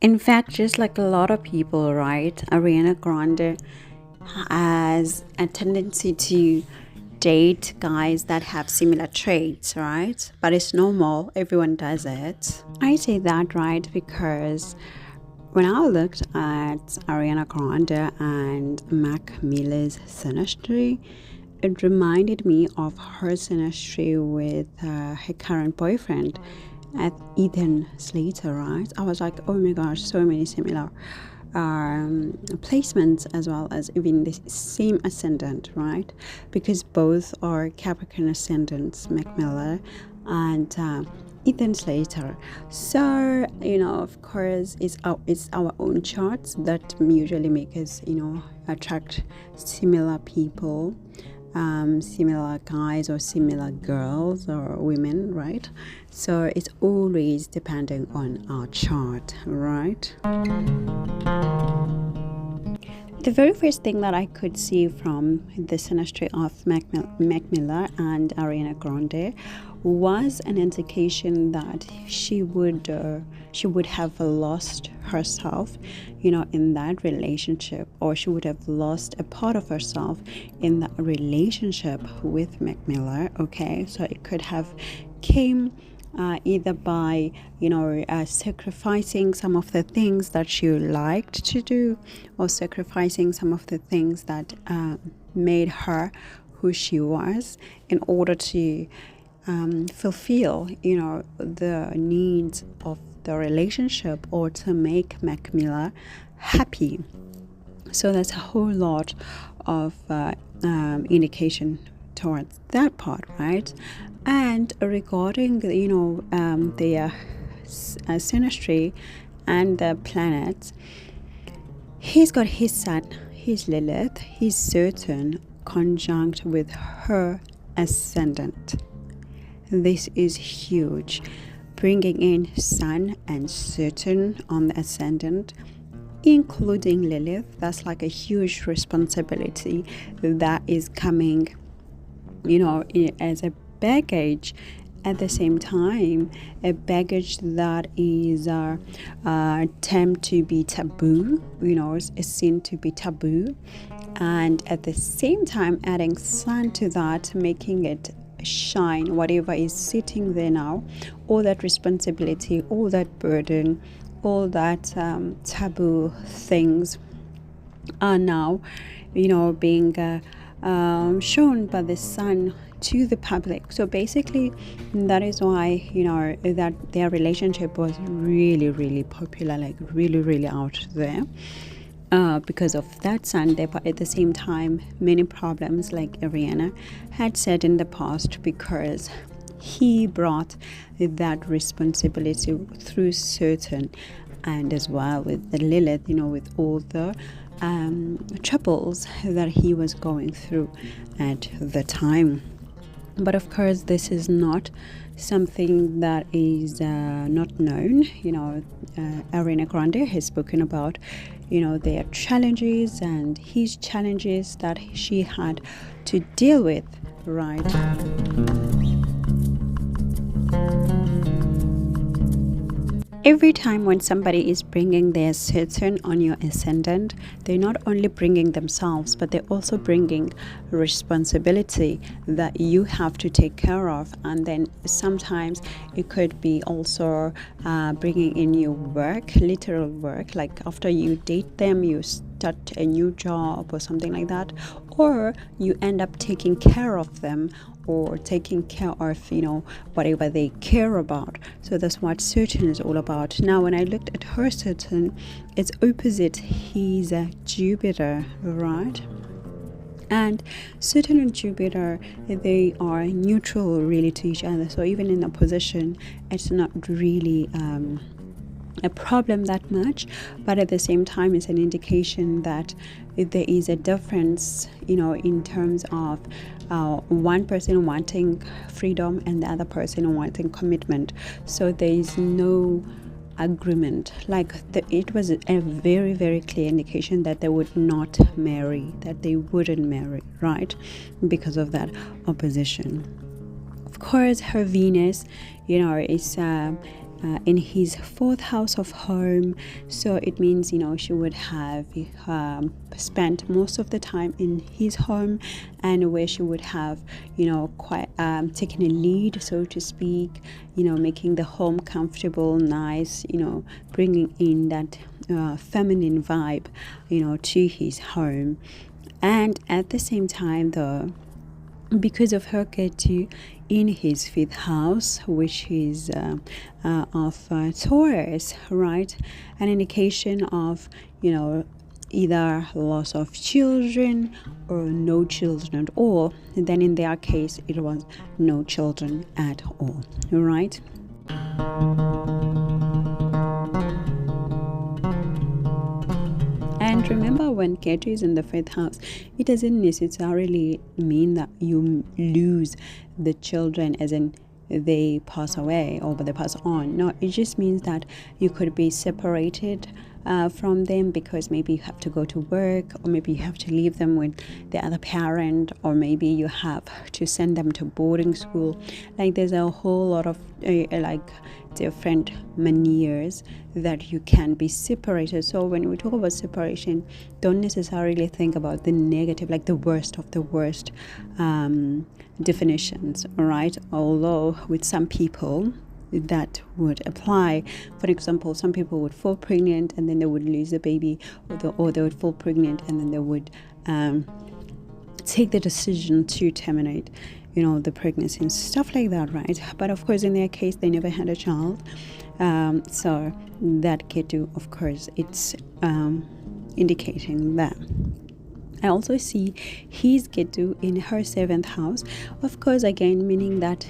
In fact, just like a lot of people, right, Ariana Grande has a tendency to date guys that have similar traits, right? But it's normal, everyone does it. I say that, right, because when I looked at Ariana Grande and Mac Miller's Synastry, it reminded me of her Synastry with her current boyfriend at Ethan Slater, right? I was like, oh my gosh, so many similar placements, as well as even the same ascendant, right? Because both are Capricorn ascendants, Mac Miller and Ethan Slater. So, of course, it's our own charts that usually make us, attract similar people, similar guys or similar girls or women, right? So it's always depending on our chart, right? The very first thing that I could see from the synastry of Mac Miller and Ariana Grande was an indication that she would have lost herself, in that relationship, or she would have lost a part of herself in that relationship with Mac Miller. Okay, so it could have came either by sacrificing some of the things that she liked to do, or sacrificing some of the things that made her who she was, in order to fulfill the needs of the relationship, or to make Mac Miller happy. So that's a whole lot of indication towards that part, right? And regarding their synastry and the planets, he's got his sun, his Lilith, his Saturn conjunct with her ascendant. This is huge, bringing in Sun and Saturn on the ascendant, including Lilith. That's like a huge responsibility that is coming, as a baggage. At the same time, a baggage that is termed to be taboo, is seen to be taboo, and at the same time adding Sun to that, making it shine. Whatever is sitting there now, all that responsibility, all that burden, all that taboo things are now being shown by the Sun to the public. So basically, that is why that their relationship was really, really popular, like really, really out there, because of that Sun there. But at the same time, many problems, like Ariana had said in the past, because he brought that responsibility through Saturn, and as well with the Lilith, with all the troubles that he was going through at the time. But of course, this is not something that is not known. Ariana Grande has spoken about their challenges and his challenges that she had to deal with, right? Every time when somebody is bringing their Saturn on your ascendant, they're not only bringing themselves, but they're also bringing responsibility that you have to take care of. And then sometimes it could be also bringing in your work, literal work, like after you date them, you start a new job or something like that, or you end up taking care of them, or taking care of whatever they care about. So that's what Saturn is all about. Now when I looked at her Saturn, it's opposite his Jupiter, right? And Saturn and Jupiter, they are neutral really to each other. So even in opposition, it's not really a problem that much, but at the same time, it's an indication that there is a difference, in terms of one person wanting freedom and the other person wanting commitment. So there is no agreement. It was a very, very clear indication that they would not marry, that they wouldn't marry, right? Because of that opposition. Of course, her Venus, is in his fourth house of home. So it means, she would have spent most of the time in his home, and where she would have, quite taken a lead, so to speak, making the home comfortable, nice, bringing in that feminine vibe, to his home. And at the same time, though, because of her Ketu in his fifth house, which is of Taurus, right? An indication of, either loss of children or no children at all. And then in their case, it was no children at all, right? And remember, when Ketu is in the fifth house, it doesn't necessarily mean that you lose the children, as in they pass away or they pass on. No, it just means that you could be separated from them, because maybe you have to go to work, or maybe you have to leave them with the other parent, or maybe you have to send them to boarding school. Like, there's a whole lot of different maneras that you can be separated. So when we talk about separation, don't necessarily think about the negative, like the worst of the worst definitions, right? Although with some people that would apply. For example, some people would fall pregnant and then they would lose the baby, or they would fall pregnant and then they would take the decision to terminate, the pregnancy and stuff like that, right? But of course, in their case, they never had a child. So that Ketu, of course, it's indicating that. I also see his Ketu in her seventh house, of course, again meaning that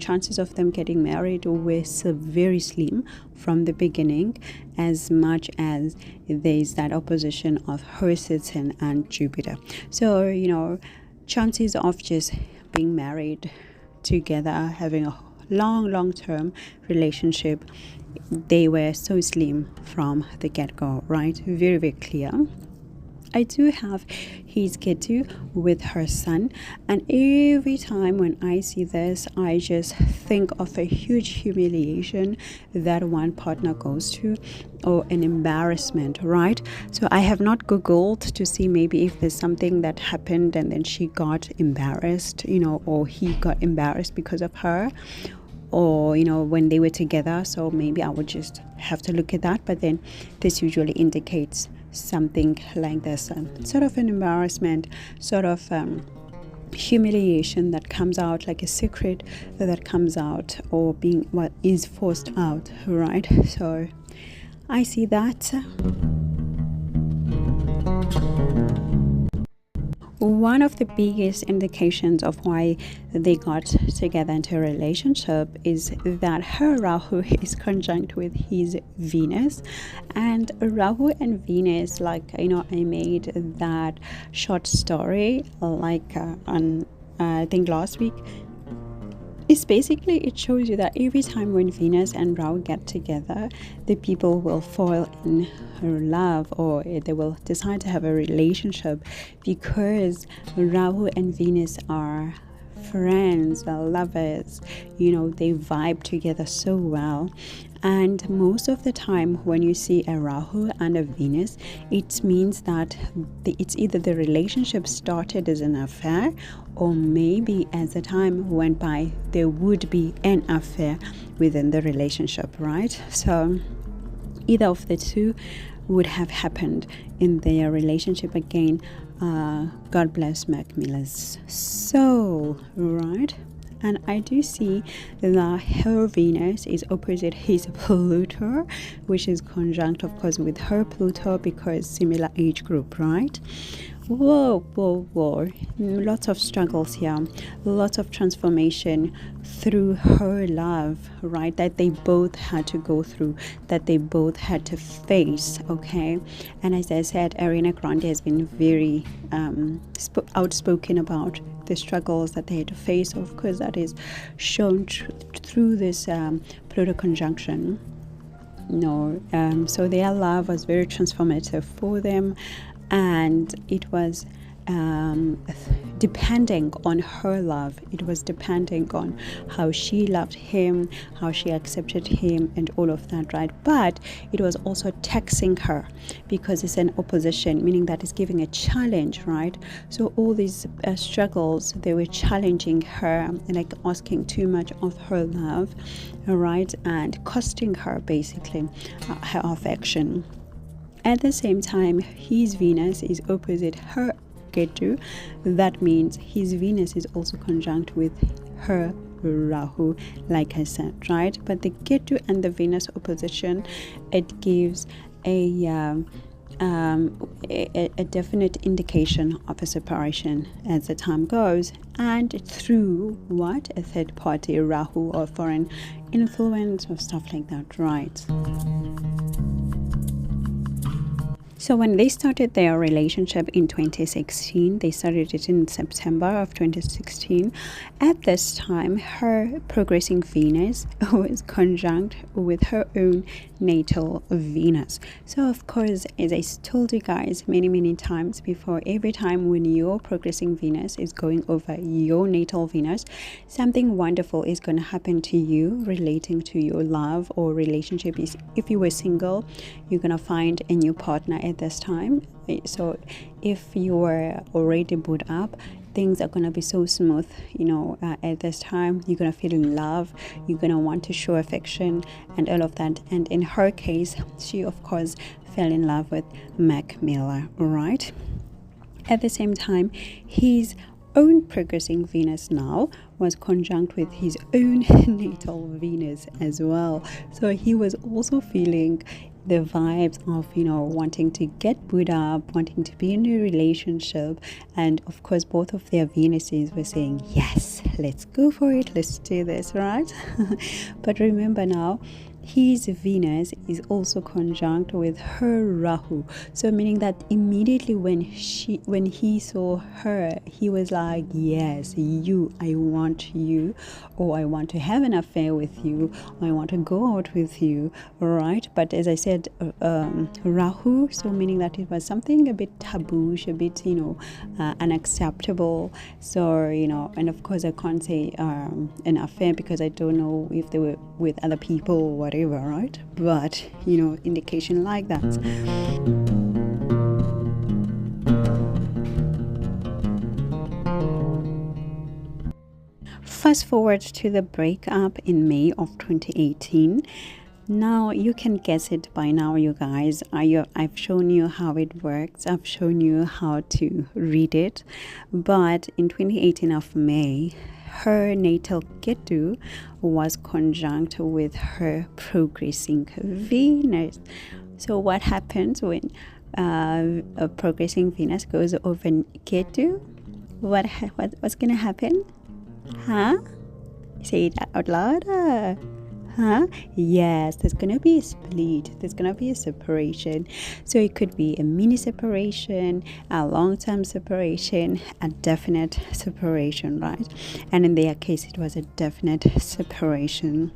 chances of them getting married were very slim from the beginning, as much as there's that opposition of her Saturn and Jupiter. So chances of just being married together, having a long-term relationship, they were so slim from the get-go, right? Very, very clear. I do have his Ketu with her Sun, and every time when I see this, I just think of a huge humiliation that one partner goes through, or an embarrassment, right? So I have not Googled to see maybe if there's something that happened and then she got embarrassed, or he got embarrassed because of her, or when they were together. So maybe I would just have to look at that. But then this usually indicates something like this, sort of an embarrassment, sort of humiliation that comes out, like a secret that comes out, or being what is forced out, right? So I see that. One of the biggest indications of why they got together into a relationship is that her Rahu is conjunct with his Venus. And Rahu and Venus, I made that short story on I think last week. It's basically, it shows you that every time when Venus and Rahu get together, the people will fall in love, or they will decide to have a relationship, because Rahu and Venus are friends, lovers, they vibe together so well. And most of the time when you see a Rahu and a Venus, it means that it's either the relationship started as an affair, or maybe as the time went by, there would be an affair within the relationship, right? So either of the two would have happened in their relationship. Again, God bless Mac Miller's soul, right? And I do see that her Venus is opposite his Pluto, which is conjunct, of course, with her Pluto, because similar age group, right? Whoa. Lots of struggles here, lots of transformation through her love, right? That they both had to go through, that they both had to face, okay? And as I said, Ariana Grande has been very outspoken about the struggles that they had to face. Of course, that is shown through this Pluto conjunction. So their love was very transformative for them. And it was depending on her love. It was depending on how she loved him, how she accepted him, and all of that, right? But it was also taxing her because it's an opposition, meaning that it's giving a challenge, right? So all these struggles, they were challenging her, like asking too much of her love, right? And costing her basically her affection. At the same time, his Venus is opposite her Ketu. That means his Venus is also conjunct with her Rahu, like I said, right? But the Ketu and the Venus opposition, it gives a definite indication of a separation as the time goes, and through what? A third party, Rahu, or foreign influence or stuff like that, right? So when they started their relationship in 2016, they started it in September of 2016. At this time, her progressing Venus was conjunct with her own natal Venus. So of course, as I told you guys many times before, every time when your progressing Venus is going over your natal Venus, something wonderful is going to happen to you relating to your love or relationship. If you were single, you're going to find a new partner at this time. So if you were already booked up, things are going to be so smooth, at this time. You're going to feel in love, you're going to want to show affection and all of that. And in her case, she of course fell in love with Mac Miller, right? At the same time, his own progressing Venus now was conjunct with his own natal Venus as well. So he was also feeling the vibes of wanting to get put up, wanting to be in a relationship, and of course both of their Venuses were saying, yes, let's go for it, let's do this, right? But remember now, his Venus is also conjunct with her Rahu, so meaning that immediately when he saw her, he was like, yes, I want you, or I want to have an affair with you, or I want to go out with you, right? But as I said, Rahu, so meaning that it was something a bit taboo, a bit unacceptable. So and of course I can't say an affair because I don't know if they were with other people or whatever, right? But indication like that. Fast forward to the breakup in May of 2018. Now you can guess it by now, you guys. I've shown you how it works. I've shown you how to read it. But in 2018 of May, her natal Ketu was conjunct with her progressing Venus. So what happens when a progressing Venus goes over Ketu? What's gonna happen? Huh? Say it out louder. Huh? Yes, there's gonna be a split, there's gonna be a separation. So it could be a mini separation, a long-term separation, a definite separation, right? And in their case, it was a definite separation.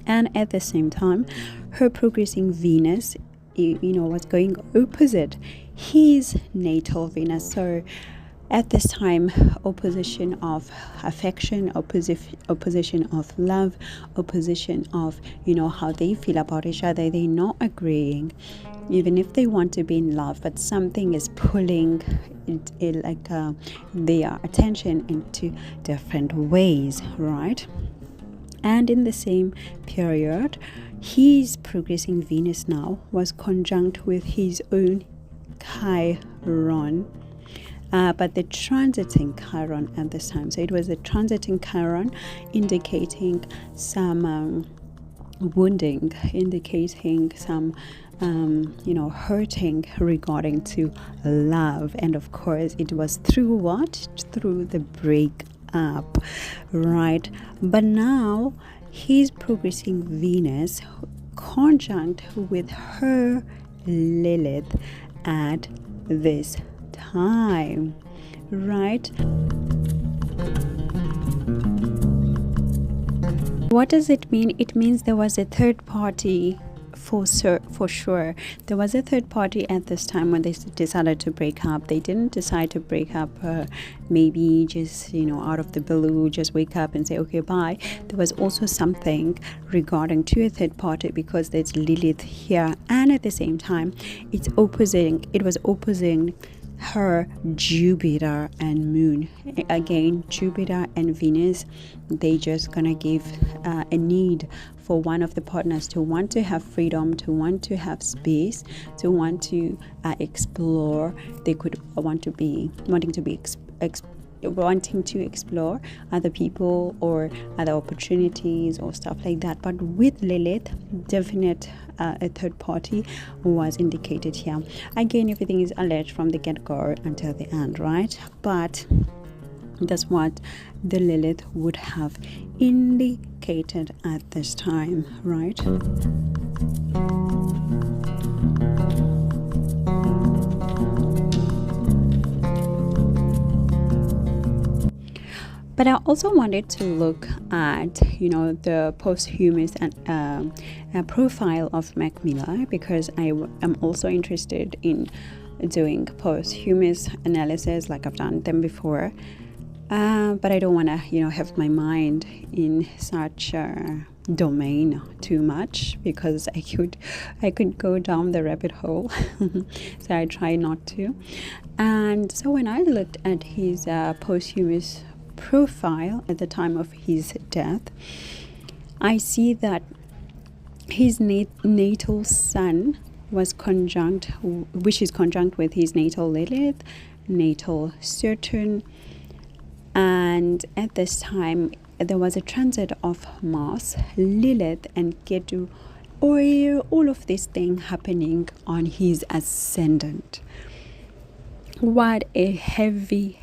And at the same time, her progressing Venus, was going opposite his natal Venus. So at this time, opposition of affection, opposition of love, opposition of how they feel about each other. They're not agreeing, even if they want to be in love, but something is pulling their attention into different ways, right? And in the same period, his progressing Venus now was conjunct with his own Chiron. But the transiting Chiron at this time. So it was a transiting Chiron, indicating some wounding, indicating some hurting regarding to love. And of course, it was through what? Through the breakup, right? But now his progressing Venus conjunct with her Lilith at this time, right? What does it mean? It means there was a third party for sure there was a third party at this time when they decided to break up. They didn't decide to break up maybe just out of the blue, just wake up and say okay bye. There was also something regarding to a third party, because there's Lilith here, and at the same time it was opposing her Jupiter and Moon. Again, Jupiter and Venus, they just gonna give a need for one of the partners to want to have freedom, to want to have space, to want to explore. They could wanting to explore other people or other opportunities or stuff like that. But with Lilith, definite a third party was indicated here. Again, everything is alleged from the get-go until the end, right? But that's what the Lilith would have indicated at this time, right? But I also wanted to look at, the posthumous and profile of Mac Miller, because I am also interested in doing posthumous analysis like I've done them before. But I don't want to, have my mind in such a domain too much, because I could go down the rabbit hole. So I try not to. And so when I looked at his posthumous profile at the time of his death, I see that his natal sun was conjunct, which is conjunct with his natal Lilith, natal Saturn, and at this time there was a transit of Mars, Lilith, and Ketu, or all of this thing happening on his ascendant. What a heavy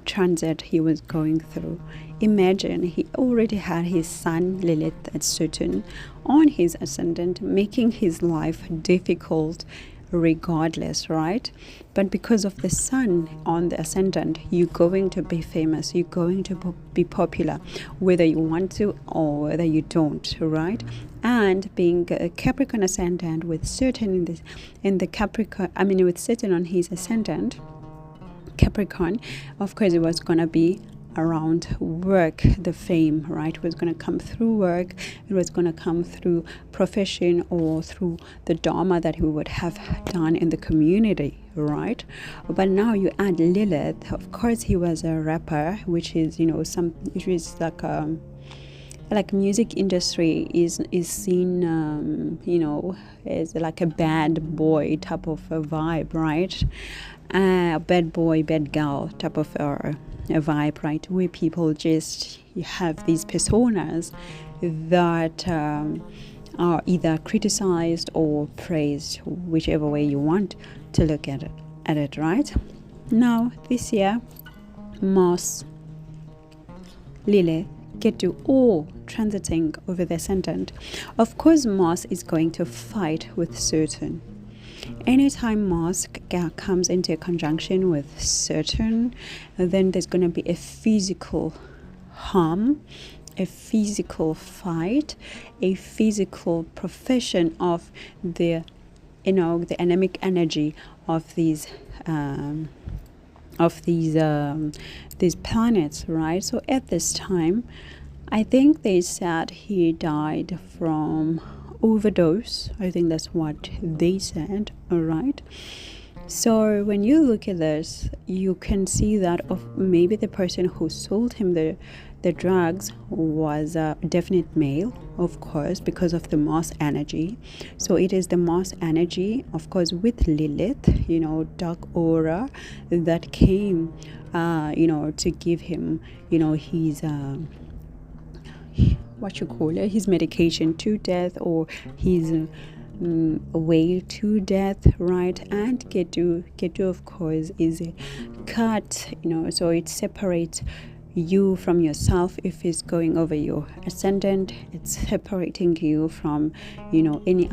transit he was going through. Imagine, he already had his sun Lilith at Saturn on his ascendant, making his life difficult regardless, right? But because of the sun on the ascendant, you're going to be famous, you're going to be popular, whether you want to or whether you don't, right? And being a Capricorn ascendant with Saturn in the Capricorn, with Saturn on his ascendant Capricorn, of course it was gonna be around work, the fame, right? It was going to come through work, it was going to come through profession, or through the dharma that he would have done in the community, right? But now you add Lilith. Of course he was a rapper, which is which is like music industry is seen as like a bad boy type of a vibe, right? Bad boy, bad girl type of a vibe, right? Where people just have these personas that are either criticized or praised, whichever way you want to look at it, right? Now this year, Mars, Lilith, Ketu all transiting over the ascendant. Of course Mars is going to fight with Saturn. Anytime Mars comes into a conjunction with Saturn, then there's going to be a physical harm, a physical fight, a physical profession of the anemic energy of these planets, right? So at this time, I think they said he died from overdose. I think that's what they said, all right? So when you look at this, you can see that maybe the person who sold him the drugs was a definite male, of course, because of the Mars energy. So it is the Mars energy, of course, with Lilith, dark aura that came, to give him, his his medication to death, or his way to death, right? And Ketu of course is a cut, so it separates you from yourself. If it's going over your ascendant, it's separating you from any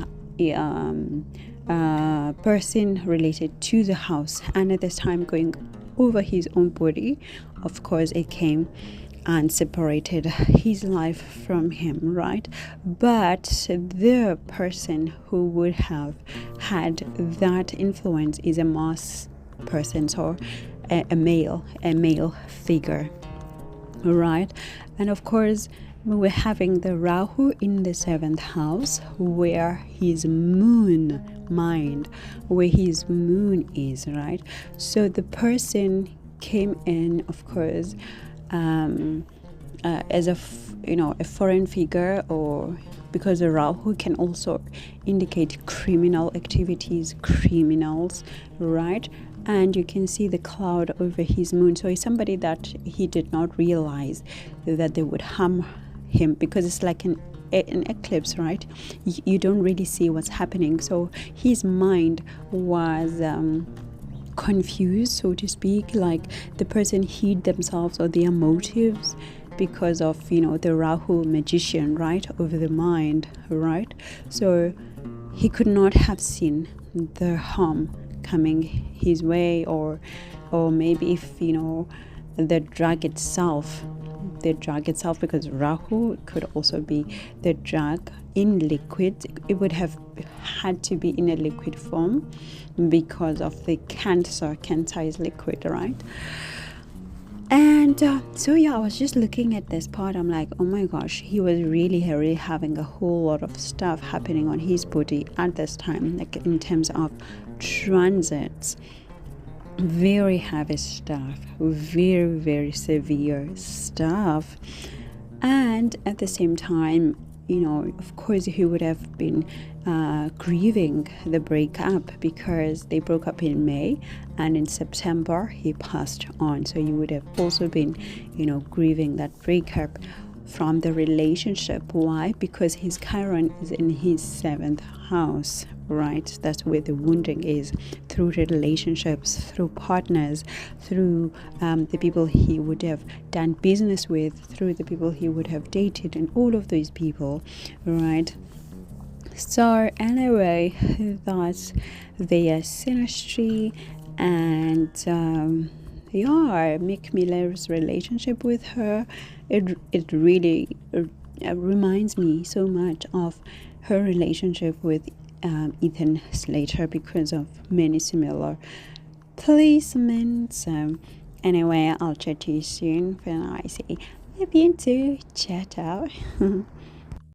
person related to the house. And at this time, going over his own body, of course it came and separated his life from him, right? But the person who would have had that influence is a Mars person, so a male figure, right? And of course, we're having the Rahu in the seventh house, where his moon where his moon is, right? So the person came in, of course, as a foreign figure, or because the Rahu can also indicate criminal activities, criminals, right? And you can see the cloud over his moon. So it's somebody that he did not realize that they would harm him, because it's like an eclipse, right? You don't really see what's happening. So his mind was confused, so to speak, like the person hid themselves or their motives because of the Rahu magician, right, over the mind, right? So he could not have seen the harm coming his way, or maybe if the drug itself, because Rahu could also be the drug in liquid. It would have had to be in a liquid form because of the cancer is liquid, right? And so I was just looking at this part. I'm like, oh my gosh, he was really having a whole lot of stuff happening on his body at this time, like in terms of transits. Very heavy stuff, very, very severe stuff. And at the same time, of course, he would have been grieving the breakup, because they broke up in May, and in September he passed on. So you would have also been grieving that breakup from the relationship. Why? Because his Chiron is in his seventh house, right? That's where the wounding is, through relationships, through partners, through the people he would have done business with, through the people he would have dated, and all of those people, right? So anyway, that's their synastry. And Mick Miller's relationship with her, it really reminds me so much of her relationship with Ethan Slater, because of many similar placements. Anyway, I'll chat to you soon when I say a bientôt. Chat out.